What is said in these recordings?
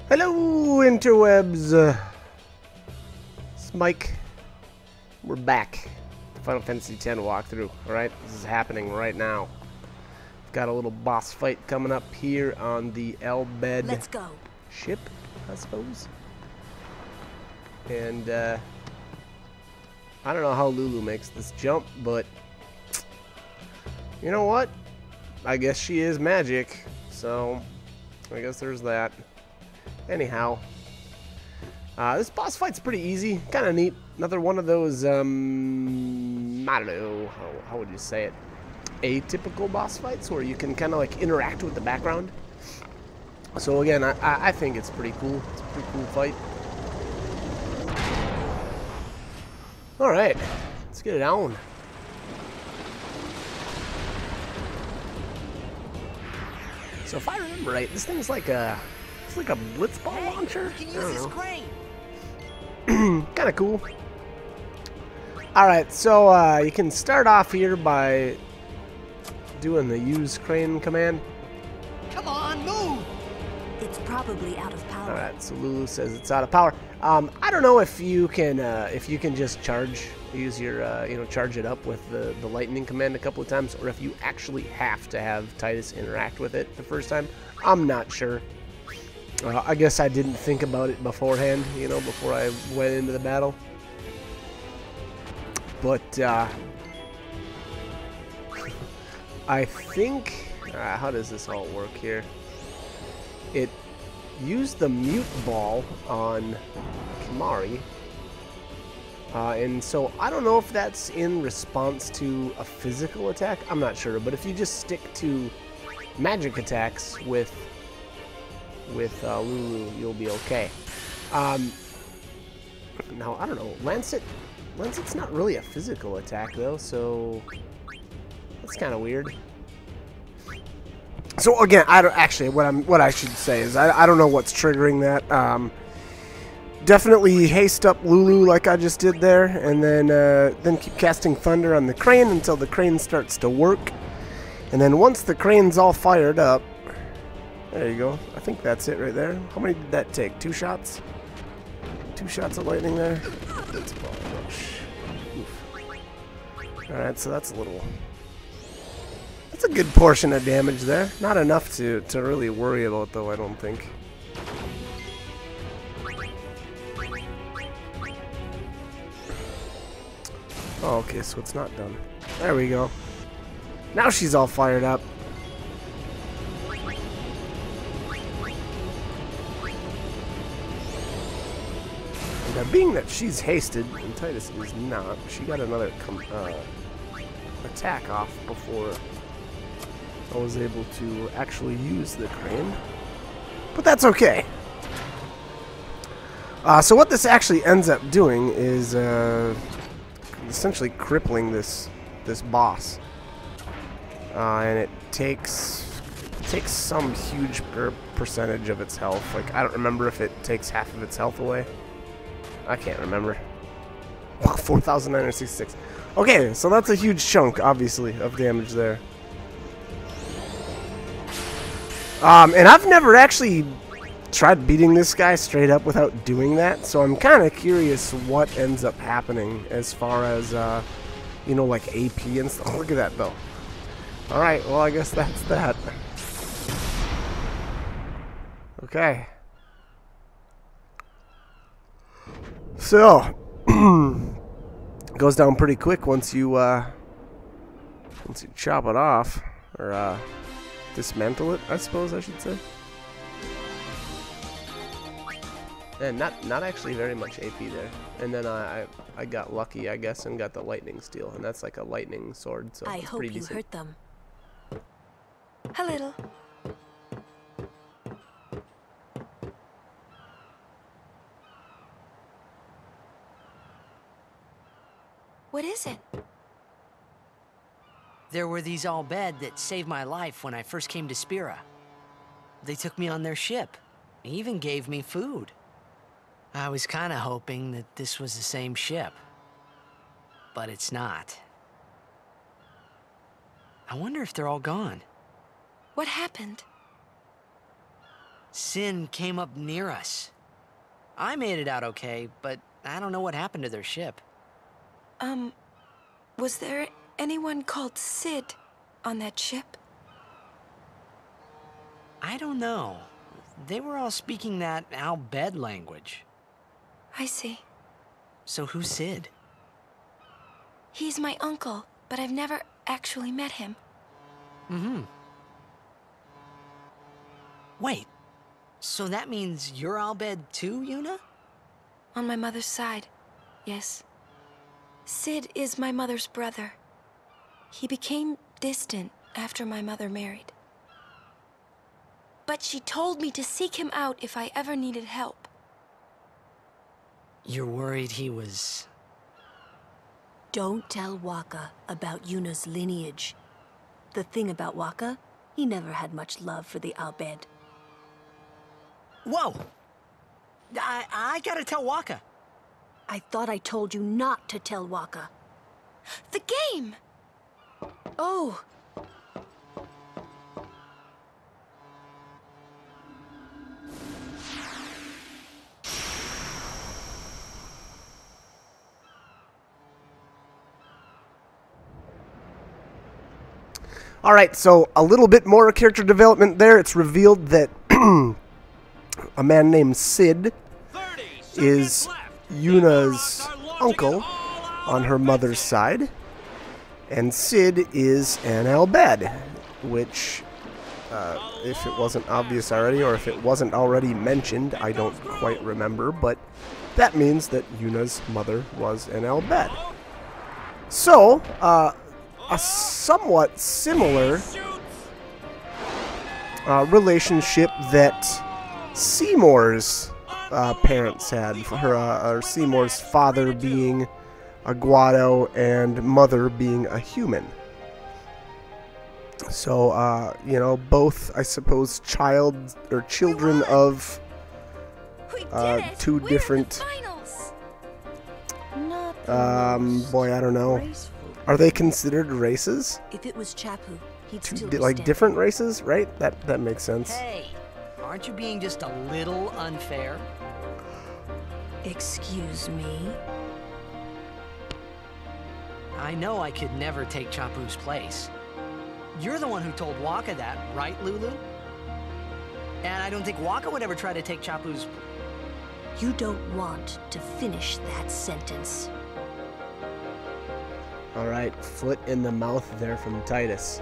Hello, interwebs. It's Mike. We're back. Final Fantasy X walkthrough. Alright, this is happening right now. We've got a little boss fight coming up here on the Elbed Let's go. ship, I suppose. And, I don't know how Lulu makes this jump, but you know what? I guess she is magic, so I guess there's that. Anyhow, this boss fight's pretty easy, kind of neat. Another one of those, I don't know, how would you say it? Atypical boss fights where you can kind of like interact with the background. So again, I think it's pretty cool. It's a pretty cool fight. All right, let's get it on. So if I remember right, this thing's like a, it's like a blitzball launcher. You can use this crane. Kind of cool. All right, so you can start off here by doing the use crane command. Come on, move. It's probably out of power. All right, so Lulu says it's out of power. I don't know if you can just use your charge it up with the lightning command a couple of times, or if you actually have to have Titus interact with it the first time. I'm not sure. I guess I didn't think about it beforehand, before I went into the battle. But I think, how does this all work here? It used the mute ball on Kimari, and so I don't know if that's in response to a physical attack. I'm not sure, but if you just stick to magic attacks with Lulu, you'll be okay. Now, I don't know, Lancet's not really a physical attack though, so that's kind of weird. So again, I don't actually. What I should say is I don't know what's triggering that. Definitely haste up Lulu like I just did there, and then keep casting thunder on the crane until the crane starts to work, and then once the crane's all fired up, there you go. I think that's it right there. How many did that take? 2 shots? 2 shots of lightning there. That's ball rush. All right, so that's a little. That's a good portion of damage there. Not enough to really worry about, though, I don't think. Oh, okay, so it's not done. There we go. Now she's all fired up. Now, being that she's hasted, and Titus is not, she got another attack off before I was able to actually use the crane, but that's okay. So what this actually ends up doing is essentially crippling this boss, and it takes some huge percentage of its health. Like, I don't remember if it takes half of its health away. I can't remember. 4,966. Okay, so that's a huge chunk, obviously, of damage there. And I've never actually tried beating this guy straight up without doing that, so I'm kind of curious what ends up happening as far as, like AP and stuff. Look at that, though. Alright, well, I guess that's that. Okay. So, goes down pretty quick once you chop it off, or dismantle it, I suppose I should say. And not actually very much AP there. And then I got lucky, I guess, and got the lightning steel, and that's like a lightning sword, so I it's hope pretty you decent. hurt them. A little. What is it? There were these Albed that saved my life when I first came to Spira. They took me on their ship. They even gave me food. I was kind of hoping that this was the same ship. But it's not. I wonder if they're all gone. What happened? Sin came up near us. I made it out okay, but I don't know what happened to their ship. Was there anyone called Sid on that ship? I don't know. They were all speaking that Al-Bed language. I see. So who's Sid? He's my uncle, but I've never actually met him. Mm-hmm. Wait, so that means you're Al-Bed too, Yuna? On my mother's side, yes. Sid is my mother's brother. He became distant after my mother married. But she told me to seek him out if I ever needed help. You're worried he was... Don't tell Waka about Yuna's lineage. The thing about Waka, he never had much love for the Al-Bed. Whoa! I gotta tell Waka. I thought I told you not to tell Waka. The game! Oh! Alright, so a little bit more character development there. It's revealed that a man named Sid is Yuna's uncle on her mother's side. And Sid is an Al-Bed, which, if it wasn't obvious already, or if it wasn't already mentioned, I don't quite remember, but that means that Yuna's mother was an Al-Bed. So, a somewhat similar relationship that Seymour's parents had. Seymour's father being a Guado and mother being a human. So, you know, both, I suppose, children of two different... boy, I don't know. Are they considered races? If it was Chapu, he'd still like different races, right? That makes sense. Hey, aren't you being just a little unfair? Excuse me? I know I could never take Chapu's place. You're the one who told Waka that, right, Lulu? And I don't think Waka would ever try to take Chapu's... You don't want to finish that sentence. Alright, foot in the mouth there from Titus.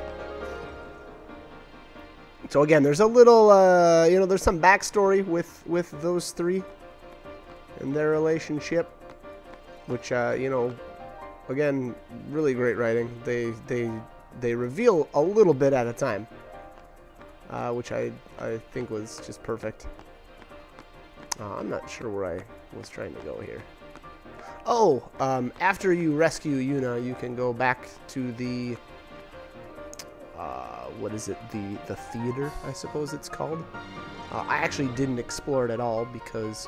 So again, there's a little, you know, there's some backstory with those three and their relationship, which, you know, again, really great writing. They reveal a little bit at a time, which I think was just perfect. I'm not sure where I was trying to go here. Oh, after you rescue Yuna, you can go back to the, what is it, the theater, I suppose it's called. I actually didn't explore it at all because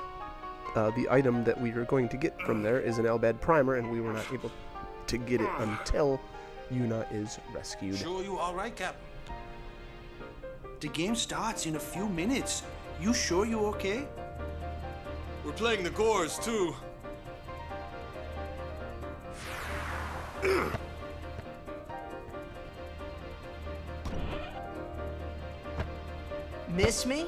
the item that we were going to get from there is an Al-Bed primer, and we were not able to get it until Yuna is rescued. Sure you all right, Captain? The game starts in a few minutes. You sure you okay? We're playing the Gores, too. Miss me?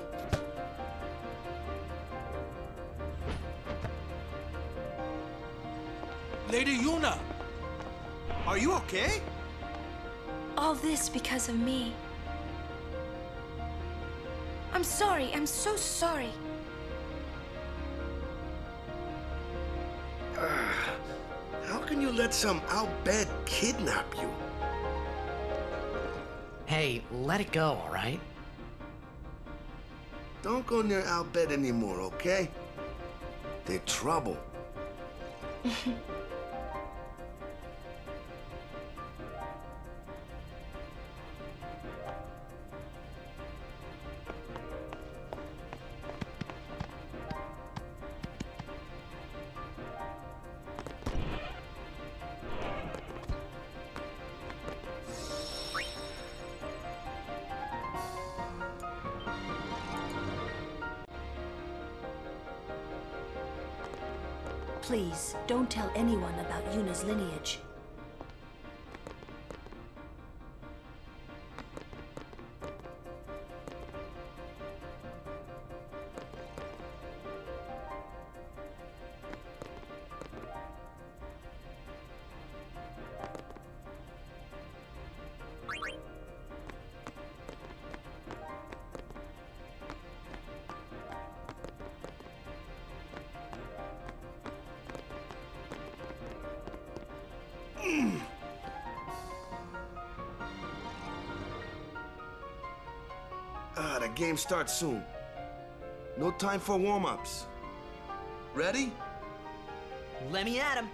Lady Yuna, are you okay? All this because of me. I'm sorry. I'm so sorry. How can you let some Al-Bed kidnap you? Hey, let it go, all right? Don't go near Al-Bed anymore, okay? They're trouble. Please, don't tell anyone about Yuna's lineage. The game starts soon. No time for warm-ups. Ready? Let me at him.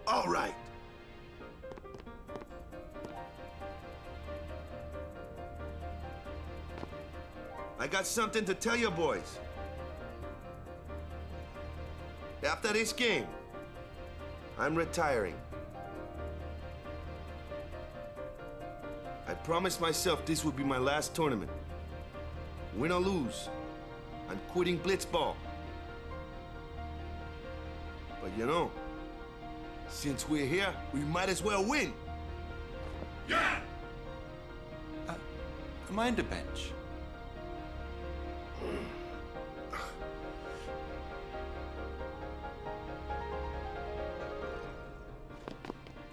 All right. I got something to tell you boys. After this game, I'm retiring. I promised myself this would be my last tournament. Win or lose, I'm quitting Blitzball. But you know, since we're here, we might as well win. Yeah! Mind a bench.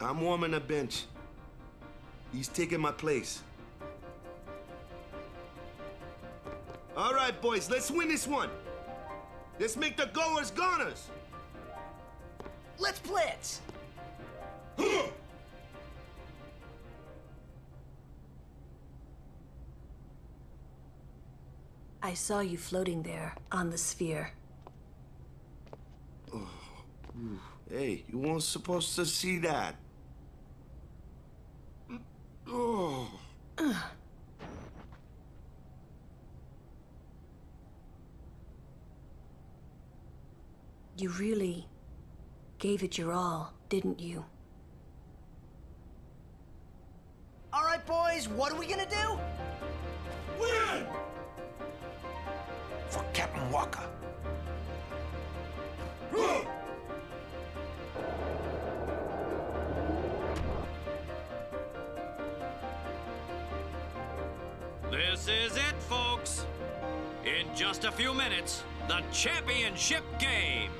I'm warming a bench. He's taking my place. All right, boys, let's win this one. Let's make the goers goners. Let's blitz. I saw you floating there on the sphere. Hey, you weren't supposed to see that. Oh. You really gave it your all, didn't you? All right, boys, what are we gonna do? Win! For Captain Walker. This is it, folks. In just a few minutes, the championship game.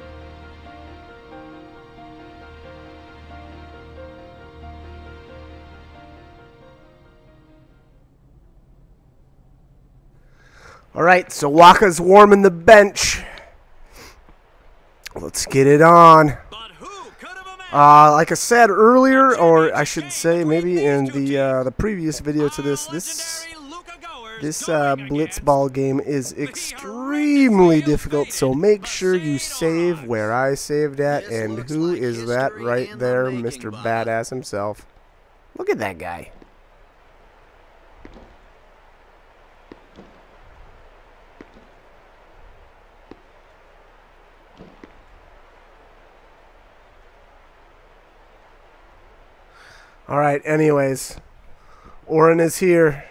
All right, so Waka's warming the bench. Let's get it on. But who could have imagined? Like I said earlier, or I should say maybe in the previous video to this blitzball game is extremely difficult, so make sure you save where I saved at. And who is that right there? Mr. Badass himself. Look at that guy. Alright, anyways. Oren is here.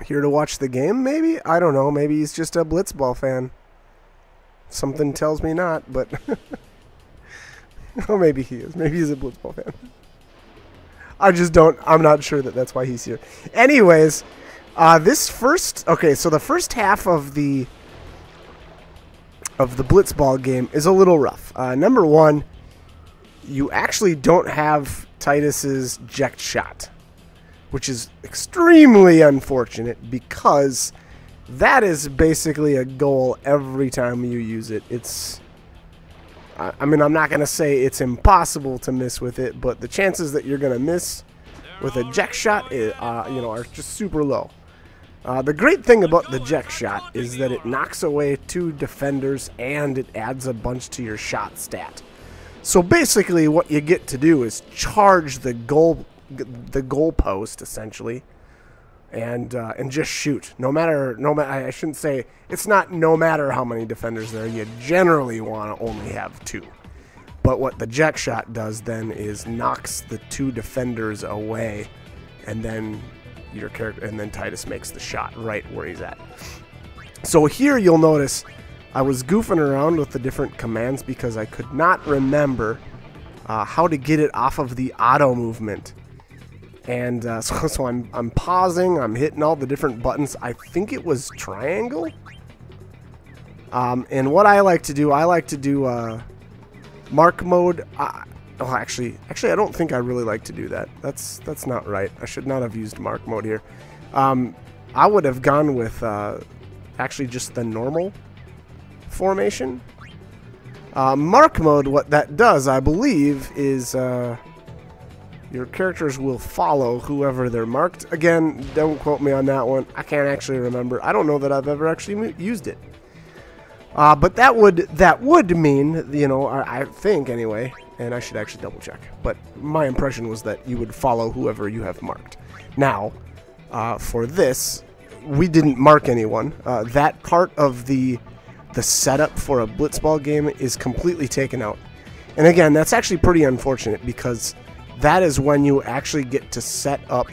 Here to watch the game, maybe? I don't know. Maybe he's just a blitzball fan. Something tells me not, but... oh, maybe he is. Maybe he's a blitzball fan. I'm not sure that that's why he's here. Anyways, okay, so the first half of the blitzball game is a little rough. Number one, you actually don't have Titus's eject shot, which is extremely unfortunate because that is basically a goal every time you use it. I mean, I'm not going to say it's impossible to miss with it, but the chances that you're going to miss with a eject shot, are just super low. The great thing about the eject shot is that it knocks away 2 defenders and it adds a bunch to your shot stat. So basically, what you get to do is charge the goal post essentially, and just shoot. No matter. I shouldn't say it's not no matter how many defenders there. You generally want to only have 2. But what the eject shot does then is knocks the 2 defenders away, and then Titus makes the shot right where he's at. So here you'll notice I was goofing around with the different commands because I could not remember how to get it off of the auto movement. And so I'm pausing, I'm hitting all the different buttons. I think it was triangle. And what I like to do mark mode. Oh, actually, I don't think I really like to do that. That's not right. I should not have used mark mode here. I would have gone with actually just the normal formation. Mark mode, what that does, I believe, is your characters will follow whoever they're marked. Again, don't quote me on that one. I can't actually remember. I don't know that I've ever actually used it. But that would mean, you know, I think anyway, and I should actually double check. But my impression was that you would follow whoever you have marked. Now, for this, we didn't mark anyone. That part of the setup for a blitzball game is completely taken out. And again, that's actually pretty unfortunate because that is when you actually get to set up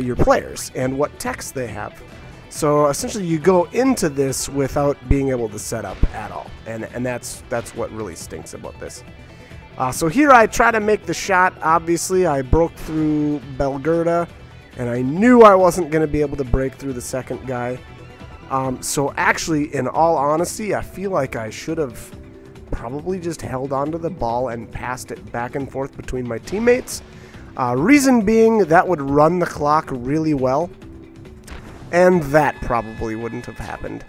your players and what text they have. So essentially you go into this without being able to set up at all. And that's what really stinks about this. So here I try to make the shot. Obviously I broke through Belgurda and I knew I wasn't going to be able to break through the second guy. So actually, in all honesty, I feel like I should have probably just held onto the ball and passed it back and forth between my teammates. Reason being, that would run the clock really well, and that probably wouldn't have happened.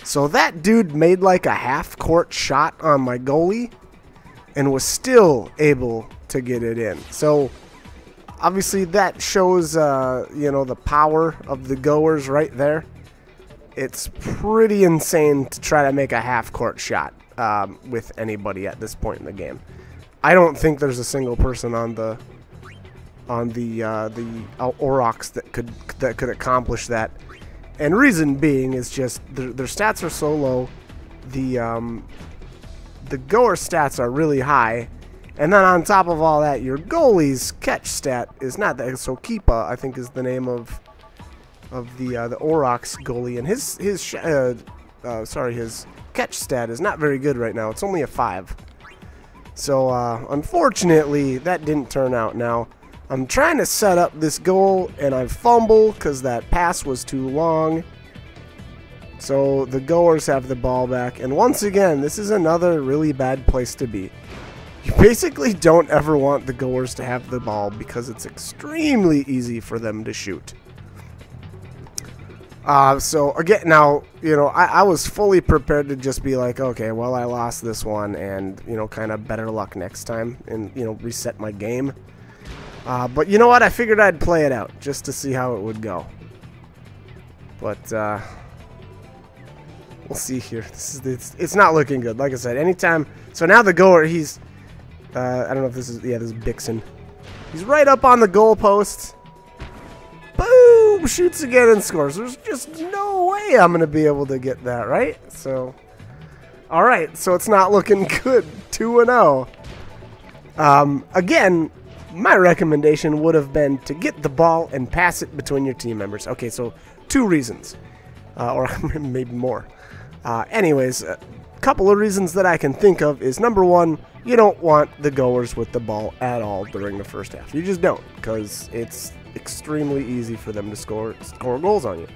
So that dude made like a half-court shot on my goalie and was still able to get it in. So obviously that shows, you know, the power of the goers right there. It's pretty insane to try to make a half-court shot with anybody at this point in the game. I don't think there's a single person on the Aurochs that could accomplish that. And reason being is just their stats are so low. The goer stats are really high, and then on top of all that, your goalie's catch stat is not that. So Keepa, I think, is the name of the Aurochs goalie, and his catch stat is not very good right now. It's only a 5. So unfortunately, that didn't turn out. Now I'm trying to set up this goal, and I fumble because that pass was too long. So the goers have the ball back, and once again, this is another really bad place to be. You basically don't ever want the goers to have the ball because it's extremely easy for them to shoot. So again, now, you know, I was fully prepared to just be like, okay, well, I lost this one, and, you know, kind of better luck next time, and, you know, reset my game. But you know what? I figured I'd play it out just to see how it would go. But we'll see here. It's not looking good. Like I said, anytime. So now the goer, he's I don't know if this is, yeah, this is Bixen. He's right up on the goal post. Boom! Shoots again and scores. There's just no way I'm going to be able to get that, right? So, alright, so it's not looking good. 2-0. Again, my recommendation would have been to get the ball and pass it between your team members. Okay, so 2 reasons. Or maybe more. Anyways, a couple of reasons that I can think of is, number 1, you don't want the goers with the ball at all during the first half. You just don't, because it's extremely easy for them to score goals on you.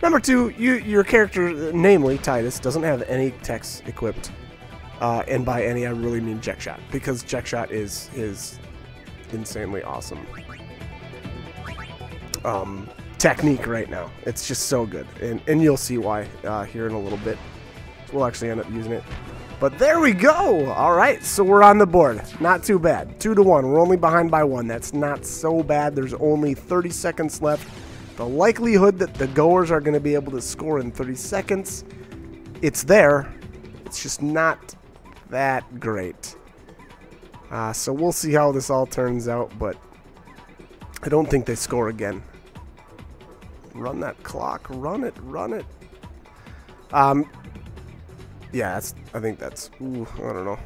Number 2, your character, namely Titus, doesn't have any techs equipped, and by any I really mean Jack Shot, because Jack Shot is insanely awesome technique right now. It's just so good, and you'll see why here in a little bit. We'll actually end up using it. But there we go! Alright, so we're on the board. Not too bad. 2-1. We're only behind by 1. That's not so bad. There's only 30 seconds left. The likelihood that the goers are going to be able to score in 30 seconds, it's there. It's just not that great. So we'll see how this all turns out, but I don't think they score again. Run that clock. Run it. Run it. Yeah, I think that's, ooh, I don't know.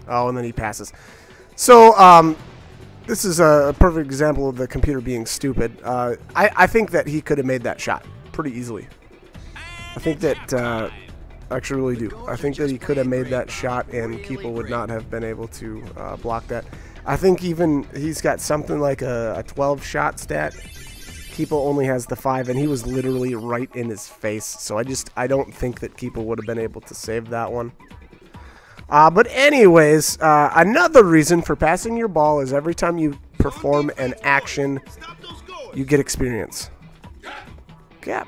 Oh, and then he passes. So, this is a perfect example of the computer being stupid. I think that he could have made that shot pretty easily. I think that, I actually really do. I think that he could have made that shot and Keeper would not have been able to block that. I think even he's got something like a 12 shot stat. Keeper only has the 5, and he was literally right in his face. So I don't think that Keeper would have been able to save that one. But anyways, another reason for passing your ball is every time you perform an action, you get experience. Cap.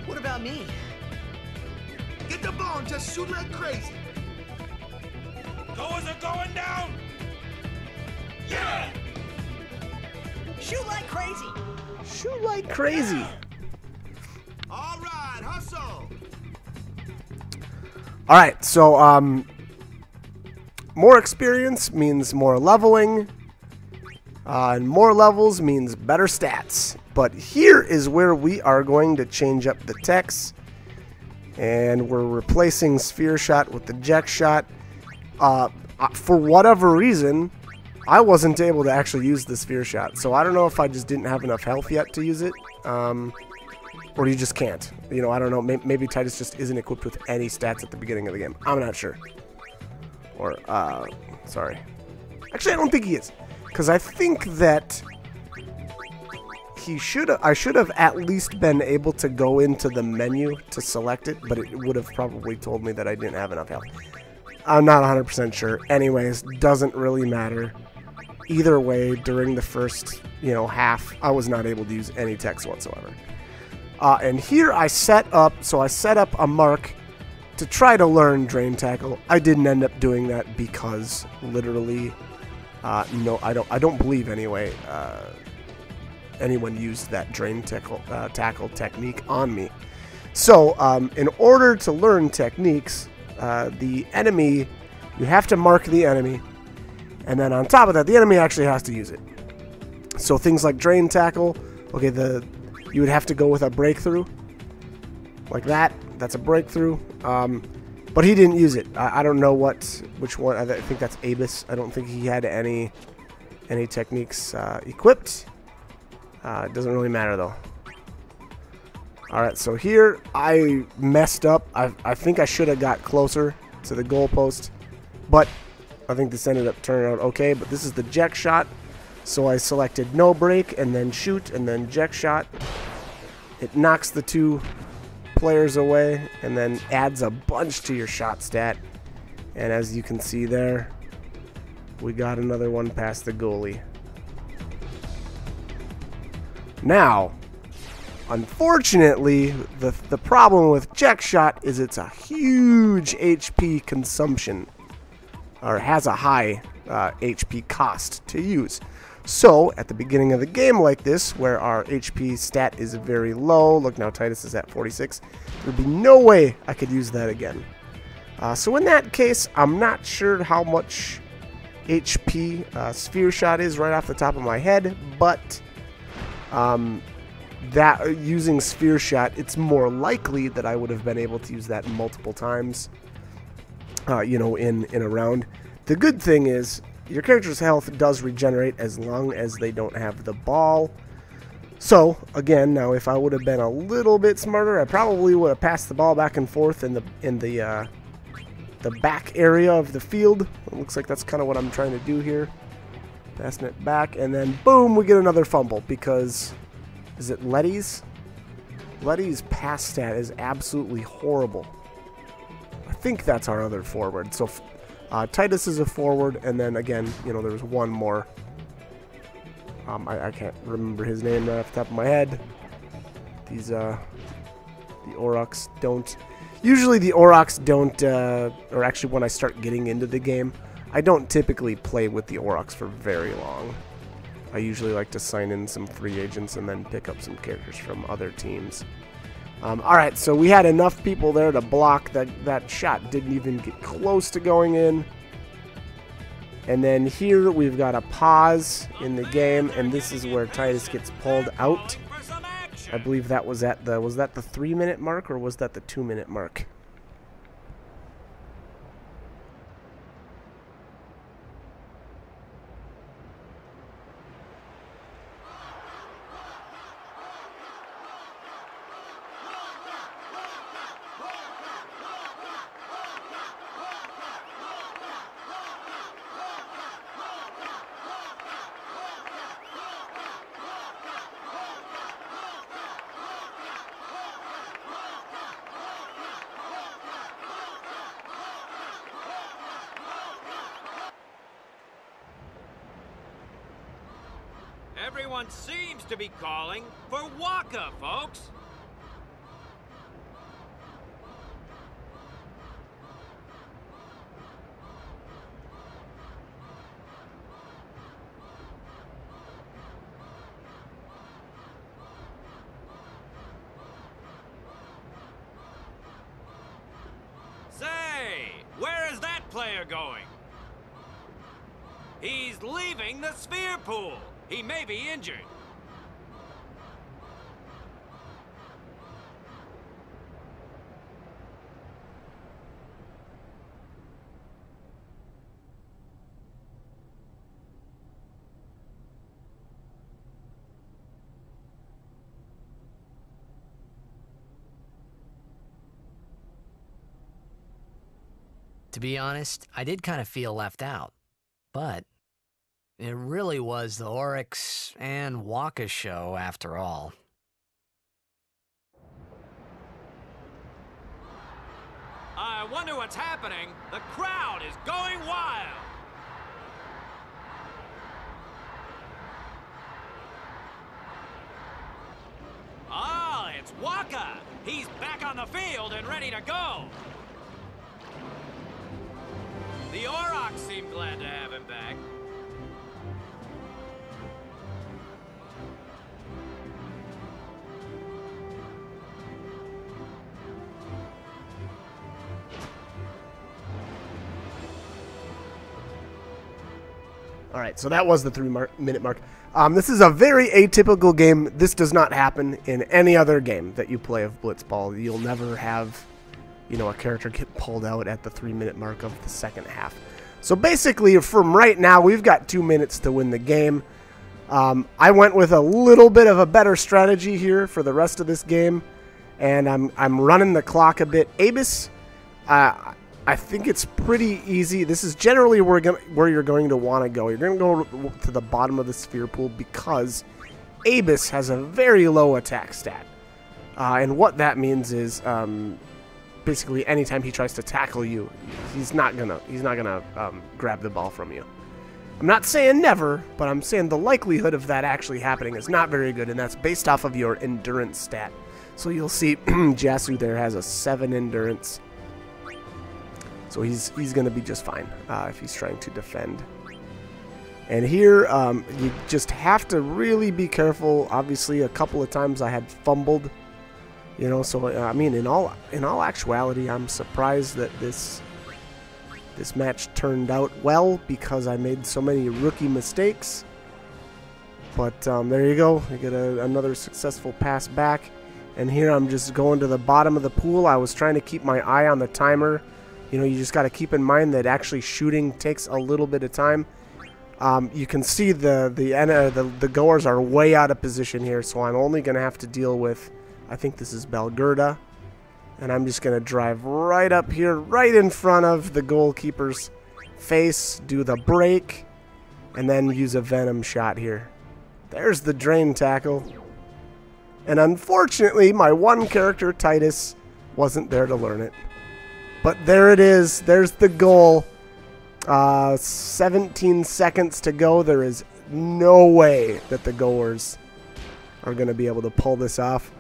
What about me? Get the ball and just shoot like crazy. Goers are going down! Yeah! Shoot like crazy. Shoot like crazy. All right, hustle. All right, so more experience means more leveling, and more levels means better stats. But here is where we are going to change up the techs, and we're replacing Sphere Shot with the Eject Shot. For whatever reason, I wasn't able to actually use the Sphere Shot, so I don't know if I just didn't have enough health yet to use it, or you just can't. You know, I don't know. Maybe Titus just isn't equipped with any stats at the beginning of the game. I'm not sure. Or, sorry. Actually, I don't think he is, because I think that I should have at least been able to go into the menu to select it, but it would have probably told me that I didn't have enough health. I'm not 100% sure. Anyways, doesn't really matter. Either way, during the first, half, I was not able to use any text whatsoever. And here I set up a mark to try to learn Drain Tackle. I didn't end up doing that because literally, no, I don't believe anyway, anyone used that Drain Tackle technique on me. So, in order to learn techniques, the enemy, you have to mark the enemy, and then on top of that, the enemy actually has to use it. So things like Drain Tackle, okay, you would have to go with a breakthrough, like that. That's a breakthrough, but he didn't use it. I don't know which one. I think that's Abus. I don't think he had any techniques equipped. It doesn't really matter though. Alright, so here I messed up. I think I should have got closer to the goalpost, but I think this ended up turning out okay. But this is the Eject Shot, so I selected no break and then shoot and then Eject Shot. It knocks the two players away and then adds a bunch to your shot stat. And as you can see there, we got another one past the goalie. Now, unfortunately, the problem with Eject Shot is it's a huge HP consumption, or has a high HP cost to use. So, at the beginning of the game like this, where our HP stat is very low, look now Titus is at 46, there'd be no way I could use that again. So in that case, I'm not sure how much HP Sphere Shot is right off the top of my head, but that using Sphere Shot, it's more likely that I would have been able to use that multiple times, in a round. The good thing is your character's health does regenerate as long as they don't have the ball. So again, now if I would have been a little bit smarter, I probably would have passed the ball back and forth in the back area of the field. It looks like that's kind of what I'm trying to do here. Passing it back, and then boom, we get another fumble because, is it Letty's? Letty's pass stat is absolutely horrible. I think that's our other forward. So Titus is a forward, and then again, there's one more. I can't remember his name right off the top of my head. The Aurochs don't. Usually the Aurochs don't, or actually when I start getting into the game, I don't typically play with the Aurochs for very long. I usually like to sign in some free agents and then pick up some characters from other teams. Alright, so we had enough people there to block that shot. Didn't even get close to going in. And then here we've got a pause in the game, and this is where Titus gets pulled out. I believe that was at was that the 3-minute mark, or was that the 2-minute mark? Everyone seems to be calling for Waka, folks. Say, where is that player going? He's leaving the sphere pool. He may be injured. To be honest, I did kind of feel left out. But it really was the Oryx and Waka show after all. I wonder what's happening. The crowd is going wild. Ah, it's Waka. He's back on the field and ready to go. The Aurochs seem glad to have him back. Alright, so that was the 3-minute mark. This is a very atypical game. This does not happen in any other game that you play of Blitzball. You'll never have, you know, a character get pulled out at the 3-minute mark of the second half. So basically, from right now, we've got 2 minutes to win the game. I went with a little bit of a better strategy here for the rest of this game, and I'm running the clock a bit. Abus, I think it's pretty easy. This is generally where you're going to want to go. You're going to go to the bottom of the sphere pool because Abus has a very low attack stat. And what that means is basically anytime he tries to tackle you, he's not gonna grab the ball from you. I'm not saying never, but I'm saying the likelihood of that actually happening is not very good, and that's based off of your endurance stat. So you'll see Jasu there has a 7 endurance. So he's going to be just fine if he's trying to defend. And here, you just have to really be careful. Obviously, a couple of times I had fumbled, you know. So I mean, in all actuality, I'm surprised that this match turned out well because I made so many rookie mistakes. But there you go. I get another successful pass back. And here I'm just going to the bottom of the pool. I was trying to keep my eye on the timer. You know, you just got to keep in mind that actually shooting takes a little bit of time. You can see the goers are way out of position here, so I'm only going to have to deal with, I think this is Belgurda. And I'm just going to drive right up here, right in front of the goalkeeper's face, do the break, and then use a Venom shot here. There's the drain tackle. And unfortunately, my one character, Titus, wasn't there to learn it. But there it is. There's the goal. 17 seconds to go. There is no way that the goers are going to be able to pull this off.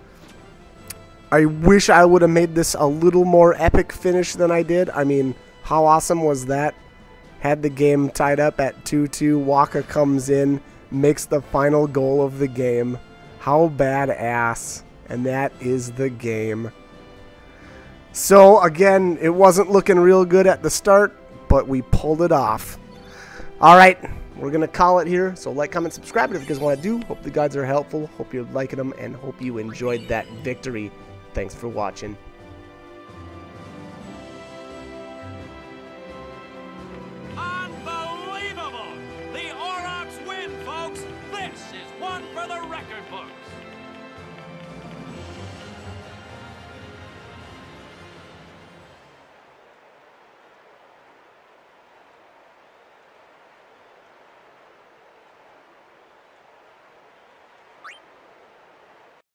I wish I would have made this a little more epic finish than I did. I mean, how awesome was that? Had the game tied up at 2-2. Waka comes in, makes the final goal of the game. How badass. And that is the game. So, again, it wasn't looking real good at the start, but we pulled it off. Alright, we're going to call it here. So, like, comment, subscribe if you guys want to do. Hope the guides are helpful. Hope you're liking them, and hope you enjoyed that victory. Thanks for watching.